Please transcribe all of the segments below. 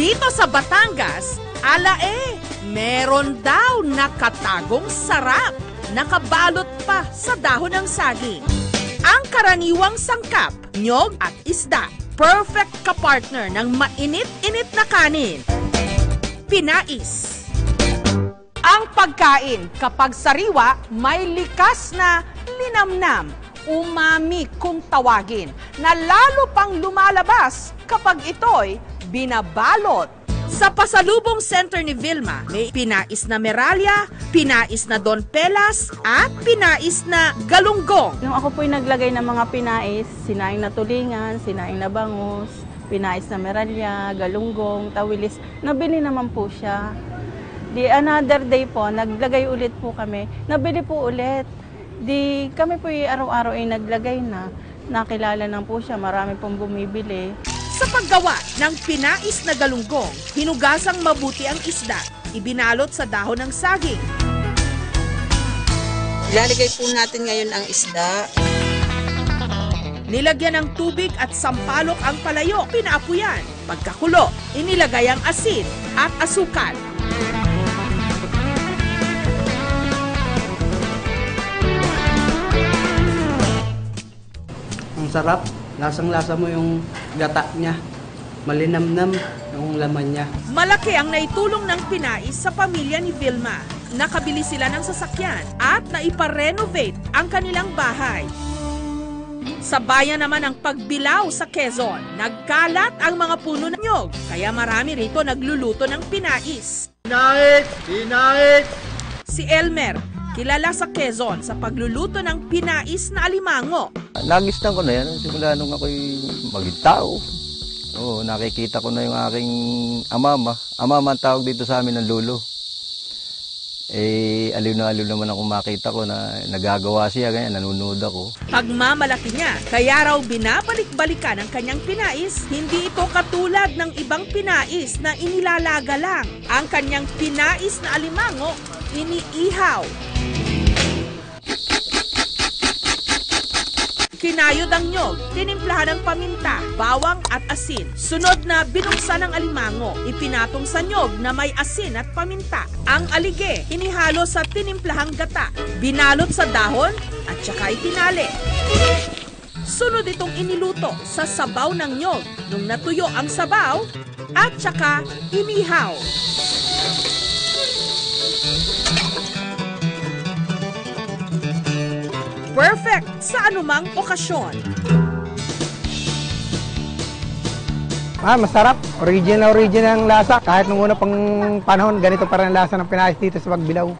Dito sa Batangas, meron daw nakatagong sarap. Nakabalot pa sa dahon ng saging. Ang karaniwang sangkap, nyog at isda. Perfect kapartner ng mainit-init na kanin. Pinais. Ang pagkain kapag sariwa, may likas na linamnam, umami kung tawagin, na lalo pang lumalabas kapag ito'y binabalot. Sa pasalubong center ni Vilma, may pinais na meralya, pinais na Don Pelas, at pinais na galunggong. Nung ako po'y naglagay ng mga pinais, sinaing na tulingan, sinaing na bangus, pinais na meralya, galunggong, tawilis, nabili naman po siya. Di another day po, naglagay ulit po kami, nabili po ulit. Di kami po'y araw-araw ay naglagay na, nakilala na po siya, marami pong bumibili. Sa paggawa ng pinais na galunggong, hinugasang mabuti ang isda, ibinalot sa dahon ng saging. Ilalagay po natin ngayon ang isda. Nilagyan ng tubig at sampalok ang palayok, pinaapuyan. Pagkakulo, inilagay ang asin at asukal. Ang sarap. Lasang-lasa mo yung gata niya. Malinamnam yung laman niya. Malaki ang naitulong ng pinais sa pamilya ni Vilma. Nakabili sila ng sasakyan at naipa-renovate ang kanilang bahay. Sa bayan naman ang pagbilaw sa Quezon, nagkalat ang mga puno ng nyog. Kaya marami rito nagluluto ng pinais. Pinais! Pinais! Si Elmer, kilala sa Quezon sa pagluluto ng pinais na alimango. Nagistan ko na yan simula nung ako'y maging tao. Oo, nakikita ko na yung aking amama. Amama ang tawag dito sa amin ng lolo. Aliw naman ako makita ko na nagagawa siya, ganyan, nanonood ako. Pagmamalaki niya, kaya raw binabalik-balikan ang kanyang pinais, hindi ito katulad ng ibang pinais na inilalaga lang. Ang kanyang pinais na alimango, iniihaw. Kinayod ang nyog, tinimplahan ng paminta, bawang at asin. Sunod na binuksan ang alimango, ipinatong sa nyog na may asin at paminta. Ang alige, inihalo sa tinimplahang gata, binalot sa dahon at saka itinali. Sunod itong iniluto sa sabaw ng nyog nung natuyo ang sabaw at saka inihaw. Perfect sa anumang okasyon. Masarap. Original ang lasa. Kahit nung una pang panahon, ganito pa rin ang lasa ng pinais dito sa pagbilaw.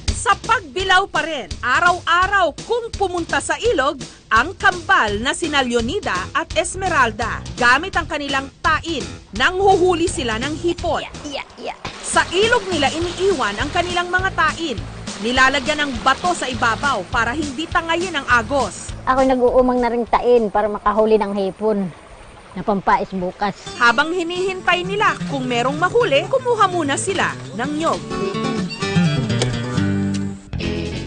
Sa pagbilaw pa rin, araw-araw kung pumunta sa ilog, ang kambal na sina Leonida at Esmeralda, gamit ang kanilang tain, nanghuhuli sila ng hipon. Sa ilog nila iniiwan ang kanilang mga tain. Nilalagyan ng bato sa ibabaw para hindi tangayin ang agos. Ako nag-uumang na ring tain para makahuli ng hipon na pampais bukas. Habang hinihintay nila kung merong mahuli, kumuha muna sila ng nyog.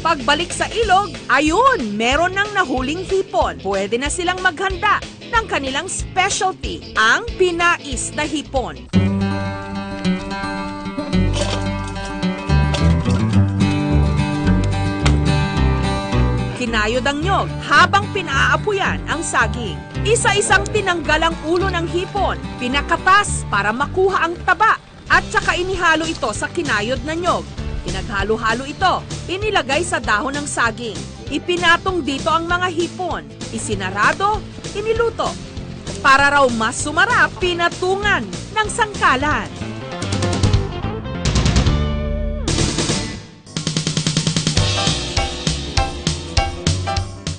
Pagbalik sa ilog, ayun, meron ng nahuling hipon. Pwede na silang maghanda ng kanilang specialty, ang pinais na hipon. Kinayod ang nyog habang pinaapuyan ang saging. Isa-isang tinanggal ang ulo ng hipon, pinakatas para makuha ang taba at saka inihalo ito sa kinayod na nyog. Pinaghalo-halo ito, inilagay sa dahon ng saging. Ipinatong dito ang mga hipon, isinarado, iniluto. Para raw mas sumarap, pinatungan ng sangkalan.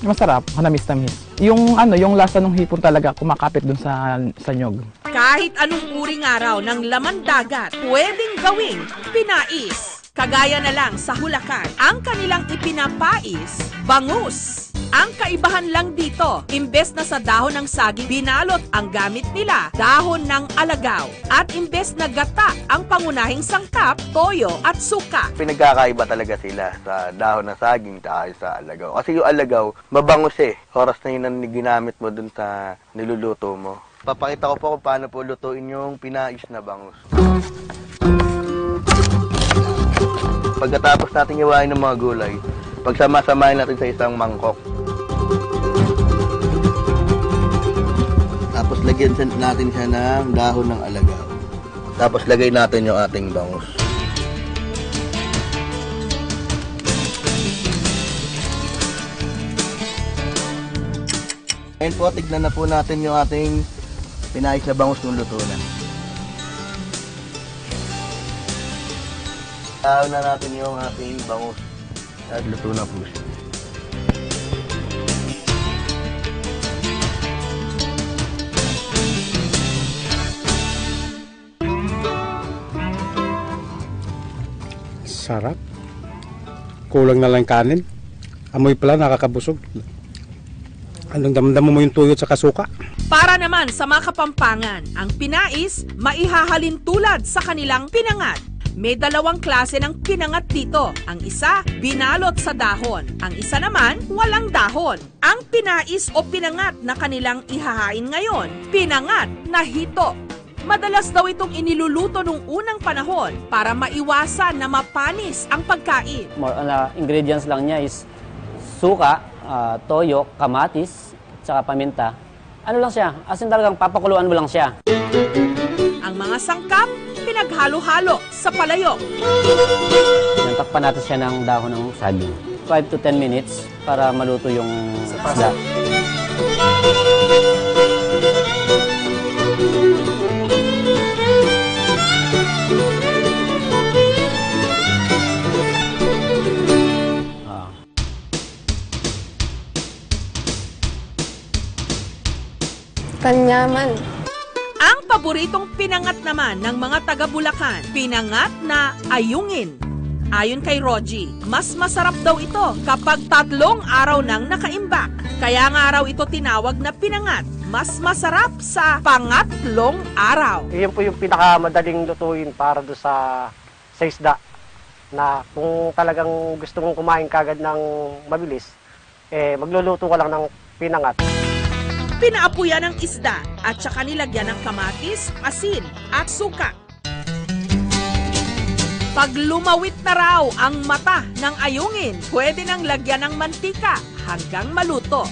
Masarap, manamis-tamis. Yung lasa ng hipon talaga kumakapit dun sa nyog. Kahit anong uring araw ng laman dagat, pwedeng gawing pinais. Kagaya na lang sa Hulacan, ang kanilang ipinapais, bangus. Ang kaibahan lang dito, imbes na sa dahon ng saging binalot ang gamit nila, dahon ng alagaw. At imbes na gata ang pangunahing sangkap, toyo at suka. Pinagkakaiba talaga sila sa dahon ng saging at sa alagaw. Kasi yung alagaw, mabangus eh. Oras na yun ang ginamit mo dun sa niluluto mo. Papakita ko po kung paano po lutuin yung pinais na bangus. Pagkatapos natin iwain ng mga gulay, pagsama-samahin natin sa isang mangkok. Tapos lagyan natin siya ng dahon ng alagaw. Tapos lagay natin yung ating bangus. Ngayon po, tignan na po natin yung ating pinais na bangus kung luto na. Tawag na natin yung ating bangus. At luto na po siya. Sarap. Kulang na lang kanin. Amoy pala nakakabusog. Anong damdaman mo yung tuyo at suka? Para naman sa mga Kapampangan, ang pinais maihahalin tulad sa kanilang pinangat. May dalawang klase ng pinangat dito. Ang isa, binalot sa dahon. Ang isa naman, walang dahon. Ang pinais o pinangat na kanilang ihahain ngayon, pinangat na hito. Madalas daw itong iniluluto nung unang panahon para maiwasan na mapanis ang pagkain. More on ingredients lang niya is suka, toyo, kamatis, tsaka paminta. Ano lang siya, as in talagang papakuluan mo lang siya. Ang mga sangkap, pinaghalo-halo sa palayok. Takpan natin siya ng dahon ng saging. 5 to 10 minutes para maluto yung isda. Kanyaman. Ang paboritong pinangat naman ng mga taga Bulacan, pinangat na ayungin. Ayon kay Rogie, mas masarap daw ito kapag 3 araw nang nakaimbak. Kaya nga raw ito tinawag na pinangat. Mas masarap sa pangatlong araw. Iyon po yung pinakamadaling lutuin para do sa isda. Na kung talagang gusto mong kumain kagad ng mabilis, magluluto ka lang ng pinangat. Pinaapuyan ang isda at saka nilagyan ng kamatis, asin at suka. Pag lumawit na raw ang mata ng ayungin, pwede nang lagyan ng mantika hanggang maluto.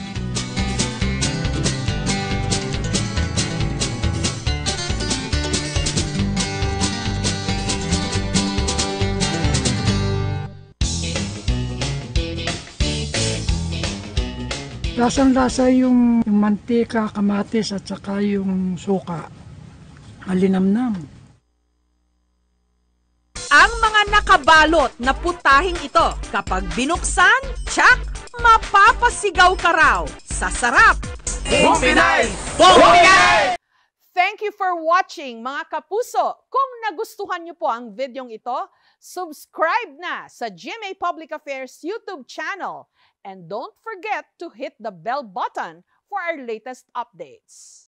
Lasang-lasa yung mantika, kamatis at saka yung suka. Malinamnam. Ang mga nakabalot na putahing ito, kapag binuksan, tsak, mapapasigaw ka raw sa sarap. Buong Pinay! Buong Pinay! Thank you for watching, mga kapuso. Kung nagustuhan niyo po ang videong ito, subscribe na sa GMA Public Affairs YouTube channel. And don't forget to hit the bell button for our latest updates.